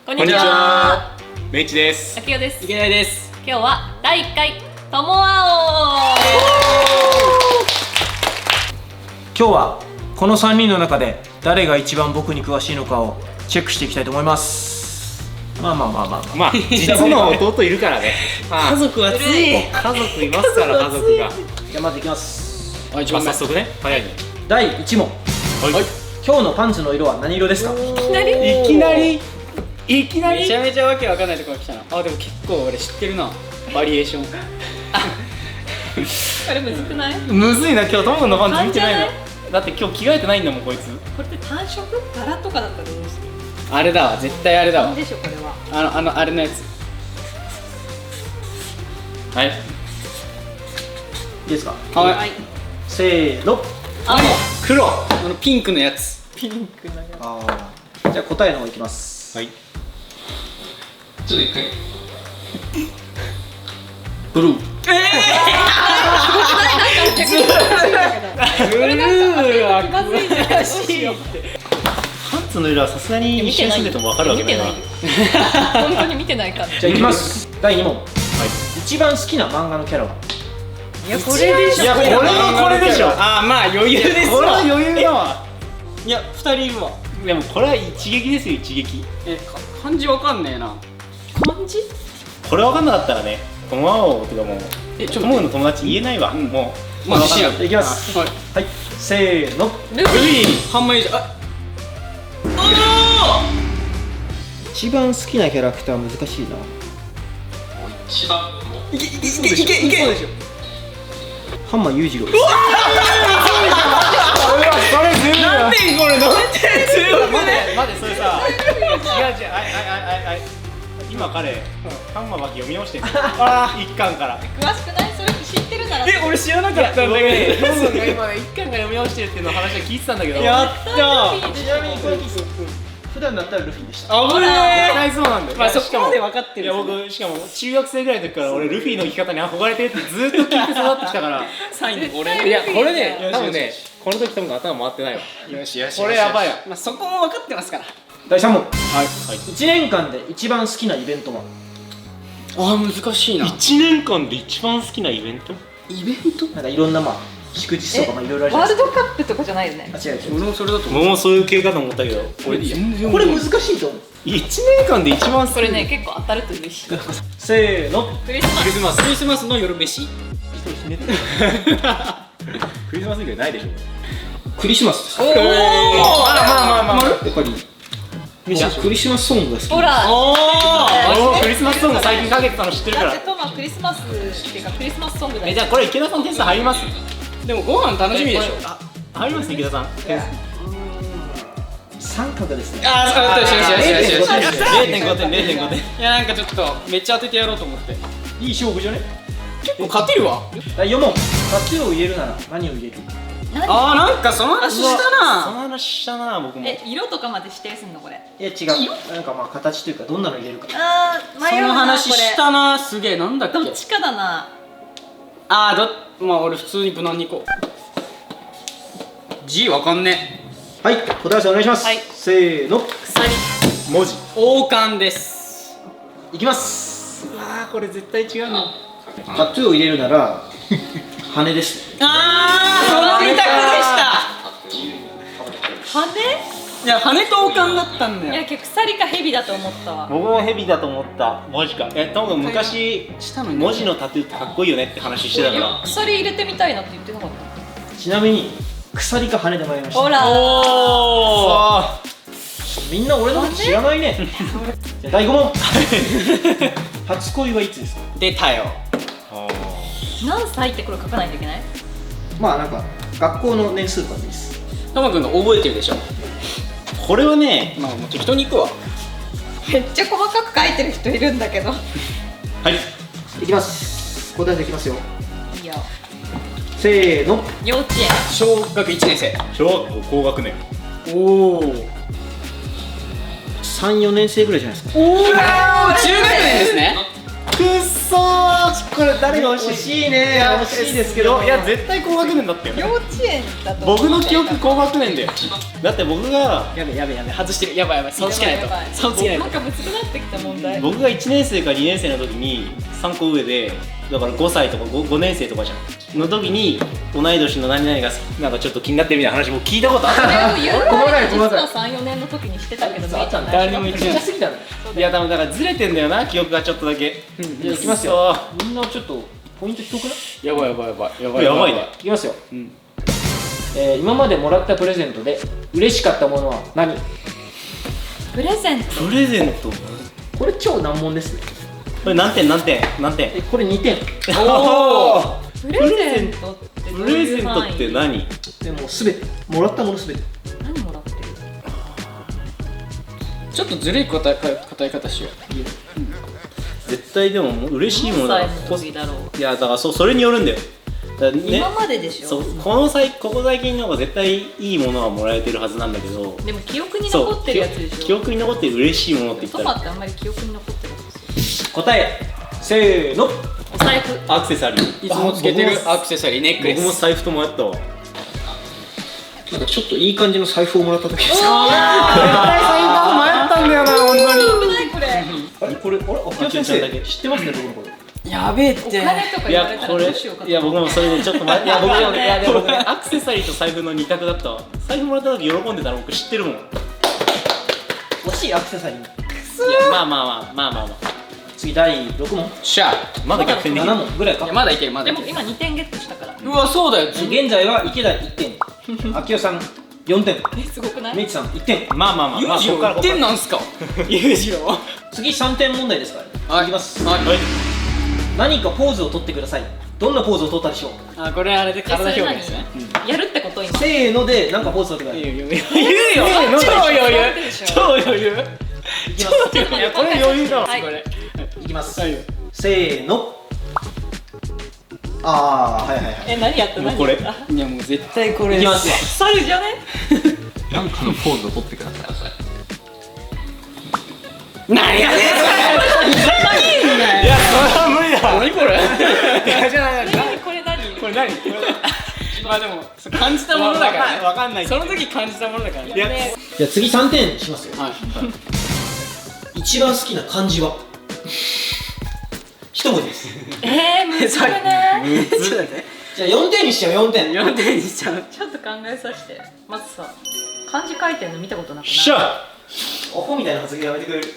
こんにちは。めいちです。あきよです。いけないです。今日は第1回ともあ今日はこの3人の中で誰が一番僕に詳しいのかをチェックしていきたいと思います。まあ実の弟いるからね。家族はつい。家族いますから家族が。じゃあまずいきます。一番目。早速ね、早いね。第1問、はい。今日のパンツの色は何色ですか？いきなりいきなりめちゃめちゃわけわかんないところ来たな。あ、でも結構俺知ってるな。バリエーション。これむずくない？むずいな、今日トムのパンツ見てないのパン。だって今日着替えてないんだもんこいつ。これって単色？柄とかだったらどうする？あれだわ、絶対あれだわ。でしょこれは。あれのやつ。はい。いいですか？はい。せーの。青。黒。ピンクのやつ。ピンクのやじゃあ答えの方いきます。はい。ちょっと一回。ブルー。つ。これなんか当てるの気まずいね。どうしよう。パンツの色はさすがに一緒に住んでてもわかるわけだよな。見てない。本当に見てないから。じゃあいきます。第2問。一番好きな漫画のキャラは？いやこれでしょ。いやこれはこれでしょ。あ、まあ余裕ですわ。これは余裕だわ。いや、2人いるわ。でもこれは一撃ですよ、一撃。漢字わかんねえな。漢字？これわかんなかったらね、トモアオとかもうトモの友達言えないわ。うんもうまあ、自信ある。いきます。はい。はい、せーの。ルフィ。半枚以上。一番好きなキャラクター難しいな。一番もういけハンマー裕次郎。なんでこれなんで待ってそれさ、違う今彼ハンマーバキ読み直してる。一巻から。詳しくない？それ知ってるなら。俺知らなかったんだけど。トムが今ね一巻から読み直してるっていうの話は聞いてたんだけど。やったー。ちなみにこれ普段だったらルフィでした。危ね絶対そうなんだよ。まあそこまで分かってる。いや僕しかも中学生ぐらいの時から俺ルフィの生き方に憧れてるってずっと聞いて育ってきたから。サインのいやこれねよし多分ねこの時多分頭回ってないわ。よしよし。これやばいわ。まあそこも分かってますから。第3問。はい。 1年間で一番好きなイベントは？ああ、難しいな。 1年間で一番好きなイベント？イベント？なんかいろんな祝日とかいろいろあるじゃないですワールドカップとかじゃないよね。か。違う。俺もそれだと思う。もうそういう系かと思ったけど俺全然これ難しいと思う。 1年間で一番好き。これね結構当たると嬉しい。せーの。クリスマス。クリスマス。クリスマスの夜飯。クリスマス以外ないでしょ。クリスマスです。おお。まあやっぱりいやクリスマスソングが好き。ほら。クリスマスソング最近かけてたの知ってるからだって。トマクリスマスっていうかクリスマスソングだよ。じゃあこれ池田さんテスト入ります？でもご飯楽しみでしょ。入ります池田さん。三角ですね。ああ、よし。0.5点0.5点。いや、なんかちょっとめっちゃ当ててやろうと思って。いい勝負じゃね？結構勝てるわ。第4問。タトゥーを入れるなら何を入れる？ああ、なんかその話したそのな。話したな僕も。色とかまで指定すんのこれ？いや違う。なんかまあ形というかどんなの入れるか。迷そうのな話これ。したな。すげえ、なんだっけ。どっちかだな。まあ俺普通に無難にいこう。G わかんねはい、答え合わせお願いします。はいせーの。鎖。文字。王冠です。いきます。これ絶対違うの。タトゥーを入れるなら羽ですね。ああ、その二択でした。羽？いや、羽と王冠だったんだよ。いや結構鎖か蛇だと思ったわ。僕もヘビだと思った文字か。トムが昔したのに文字のタトゥーってかっこいいよねって話してたから。鎖入れてみたいなって言ってなかった？ちなみに鎖か羽で参りました。ほら。おみんな俺のこと知らないね。じゃあ第5問。初恋はいつですか？ー、出たよ。何歳ってこれ書かないといけない？まあなんか学校の年数とかでいいです。トマくんが覚えてるでしょ。これはね、まあもう適当にいくわ。めっちゃ細かく書いてる人いるんだけど。はい。いきます。答えでいきますよ。いいよ。せーの。幼稚園。小学1年生。小学校高学年。おお。3、4年生ぐらいじゃないですか。中学年ですね。くっそー。これ誰が惜しい？惜しいね。惜しいですけど、いや絶対高学年だったよ。幼稚園だと僕の記憶高学年だよ。だって僕がやべ外してる。やばい差をつけないと。差をつけないと。なんかむずくなってきた問題。僕が1年生か2年生の時に3個上で、だから5歳とか 5年生とかじゃんの時に同い年の何々がなんかちょっと気になってるみたいな話も聞いたことある。それを言う前に実は3、4年の時にしてたけど、めいちゃん誰でも一緒すぎたね。いや多分だからずれてんだよな、記憶がちょっとだけ。じゃあいきますよ。みんなちょっとポイント低くない？やばいやばいね。いきますよ。ん今までもらったプレゼントで嬉しかったものは何？プレゼント。プレゼントこれ超難問ですね。これ何点？これ2点。おお。プレゼントってどうプレいう範囲？ゼントって何？でもすべてもらったものすべて。何もらってる？ちょっとずるい答え方しよう。絶対でも嬉しいものだ。何歳の時だろう。いやだからそれによるんだよ。だからね今まででしょ。そうここ最近の方が絶対いいものはもらえてるはずなんだけど。でも記憶に残ってるやつでしょ。記憶に残ってる嬉しいものって言ったらトマってあんまり記憶に残ってるんですよ。答えせーの。お財布。アクセサリー。いつもつけてるアクセサリー、ネックレス。僕も財布ともやったわ。なんかちょっといい感じの財布をもらった時です。絶対財布ともやったんだよな本当に。危ないこれ。これ秋代先生知ってますね、僕のこと。やべえって。お金とかい言われたらやこれどうしようかと。いや僕もそれでちょっと待っていや僕もねいやでも僕ねアクセサリーと財布の2択だったわ。財布もらった時喜んでたら僕知ってるもん。いや欲しいアクセサリー。まあ次第6問。しゃまだ逆転できる。 7問ぐらいか。まだいけるまだいける。でも今2点ゲットしたから。うわそうだよ。現在は池田1点、秋代さん4点、すごくない？メイチさん1点。まあ裕次郎1点なんすか。裕次郎。次3点問題ですから、はいいきます。はい。何かポーズを取ってください。どんなポーズを取ったでしょう？あ、これあれで体表現ですね。やるってこと今。せーので何かポーズ取ってください。言うよ。超余裕。超余裕。いきますいやこれ余裕だわ。はいこれ。いきます。はい。せーの。はい。何やった？もうこれ何やった？いやもう絶対これ。いきますよ。猿じゃね？なんかのポーズを取ってください。何やねん。いやそれは無理だ。何これ。いやじゃないこれ何？これ何？まあでも感じたものだからね。わかんない。その時感じたものだからね。いやじゃあ次3点しますよ。はい。一番好きな漢字は一文字です。むずくね。ちょっと待って。じゃあ4点にしちゃう。4点。 4点にしちゃう。ちょっと考えさせて。まずさ、漢字書いてるの見たことなくない？しゃ。アホみたいな発言やめてくれる。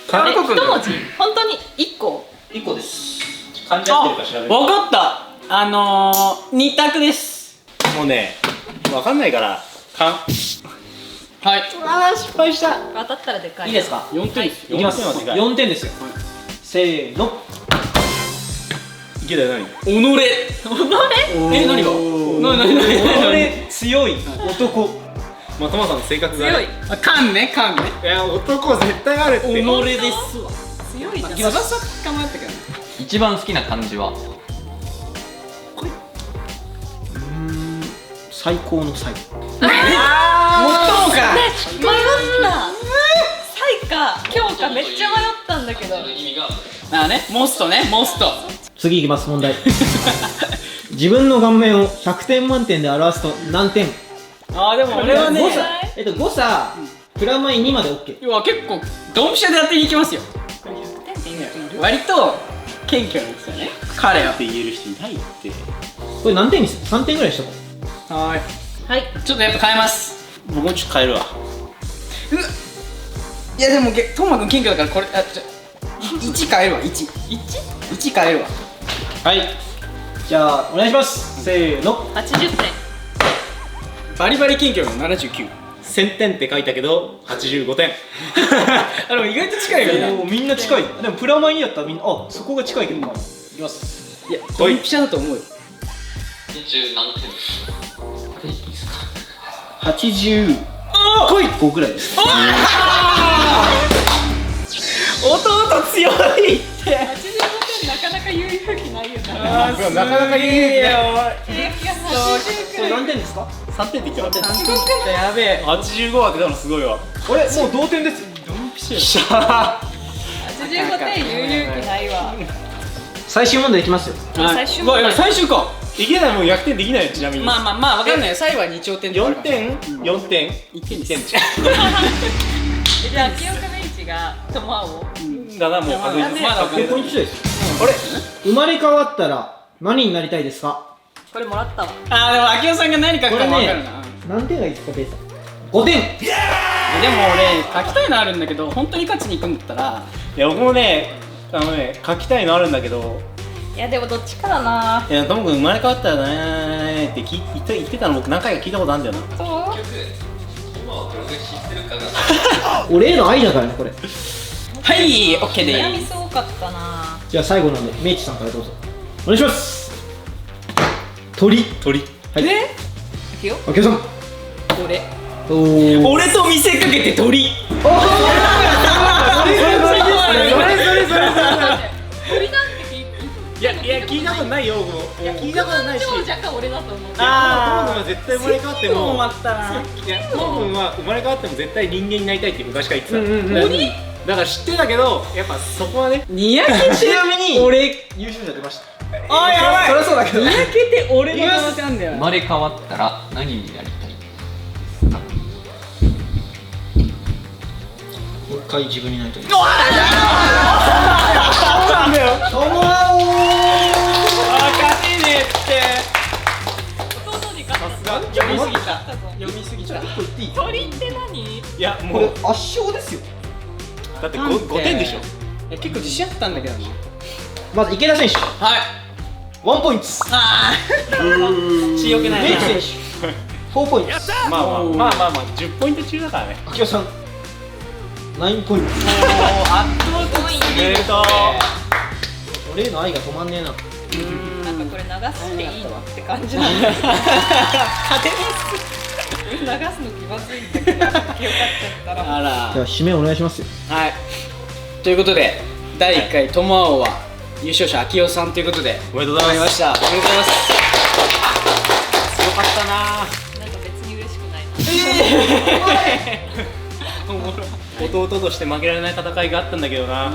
韓国の一文字？本当に1個？ 1個です。漢字合ってるか調べる。わかった。2択です。もうねわかんないからはい。失敗した。当たったらでかい。いいですか？ 4点です。いきます。4点はでかい。 4点ですよ。せーの。池田何？己。え、何が？何俺強い男。まあトマさんの性格がね。強い。あ、缶ね。いや男絶対あるって。己ですわ。強いじゃん。翼捕まったけどね。一番好きな漢字は最高の最。最もか。迷った。才か今日かめっちゃ迷ったんだけど。意味があね、モストね、モスト。次いきます問題。自分の顔面を100点満点で表すと何点？あーでも俺はね、 5さ、プラマイ2まで OK。要は結構ドンピシャでやっていきますよ。割と謙虚なんですよね、彼は。って言える人いないって。これ何点にする？ 3 点ぐらいにしとこう。はい。はい。ちょっとやっぱ変えます。僕もちょっと変えるわ。いやでもトーマくん謙虚だからこれ1変えるわ。1変えるわ。はい。じゃあお願いします。せーの。80点。バリバリ謙虚の79。 1000点って書いたけど85点。でも意外と近いよね。みんな近い。でもプラマイ2だったらみんな、あ、そこが近いけどな。いきます。いやドンピシャだと思うよ。20何点85ぐらいです。弟強いって。85点なかなか言う勇気ないよな。なかなか言うよ。これ何点ですか3点って言ってた。やべえ。 85当てたのすごいわ。これもう同点ですよ。しゃ85点言う勇気ないわ。最終問題いきますよ。最終問題うわ最終か。池田もう逆転できないよ、ちなみに。まあわかんないよ。最後は2丁点とかある4から点 ?4 点1点です。じじゃあ清岡ベイチがトマをだな、もう確実に。まだ確実にポイントですよ。あれ生まれ変わったら何になりたいですか？これもらったわ。でも秋代さんが何書くかも分かるな。何点がいいですか、ベイさん。5点。でも俺書きたいのあるんだけど、本当に勝ちに行くんだったらいや、僕もね、書きたいのあるんだけど、いやでもどっちかだな。いや、ともくん生まれ変わったらねって言ってたの僕何回か聞いたことあるんだよな。そう。今はどれだけ知ってるかが俺への愛だからね、これ。はい OK で悩みーす。そうかったな。じゃあ最後なんで、メイチさんからどうぞ。お願いします。鳥。鳥。はい。いくよ。あきおさん。俺。おー。俺と見せかけて鳥。鳥なんて聞いいや、聞いたことないよ、僕も。いや、聞いたことないし。長者か俺だと思う。ともくんは絶対生まれ変わっても、待ったな。いや、ともくんは生まれ変わっても絶対人間になりたいって昔から言ってた。だから知ってたけど、やっぱそこはね。にやけてちなみに、俺。優勝者出ました。あやばい。そりゃそうだけどにやけて俺の可能性あんだよ。生まれ変わったら何になりたい？もう一回自分になりたい。そうなんだよ。とも勝てねえって。弟に勝ったぞ。読みすぎた。読みすぎた。言っていい？鳥って何？いや、これもう、圧勝ですよ。だって 5点でしょ。結構自信あったんだけどな。まず池田選手、はい。 1ポイント。ああ。血よけないな。メイチ選手、4ポイント。まあ10ポイント中だからね。あきおさん、9ポイント。圧倒的すぎる。俺への愛が止まんねえな。なんかこれ流していいのって感じなんだ。勝てます。流すの気まずいんだけど、気をかっちゃったら。あら。じゃあ締めお願いしますよ。はい。ということで第1回トモアオは優勝者秋代さんということでおめでとうございます。した。おめでとうございます。強かったななんか別に嬉しくないな。弟として負けられない戦いがあったんだけどな。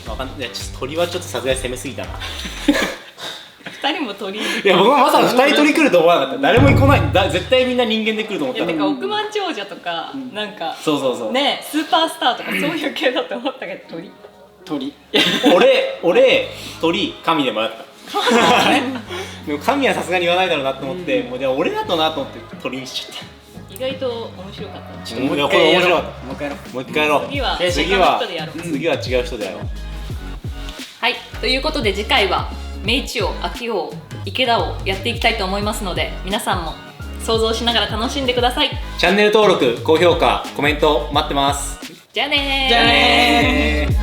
わかんない。いや、ちょっと鳥はちょっとさすがに攻めすぎたな。二人も鳥。いや、僕もまさか2人鳥来ると思わなかった。誰も来ない。絶対みんな人間で来ると思っいや、たてか億万長者とか、なんかそうそうそう。ね、スーパースターとかそういう系だと思ったけど鳥。鳥。俺、鳥、神で迷った。でも神はさすがに言わないだろうなと思って、もうじゃあ俺だとなと思って鳥にしちゃった。意外と面白かった。ちょっともうこれ面白かった。もう一回やろう。もう一回やろう。次は次は他の人でやろう。次は違う人でやろう。はい、ということで次回は明治王、秋王、池田をやっていきたいと思いますので、皆さんも想像しながら楽しんでください。チャンネル登録、高評価、コメント待ってます。じゃあねー。じゃあねー。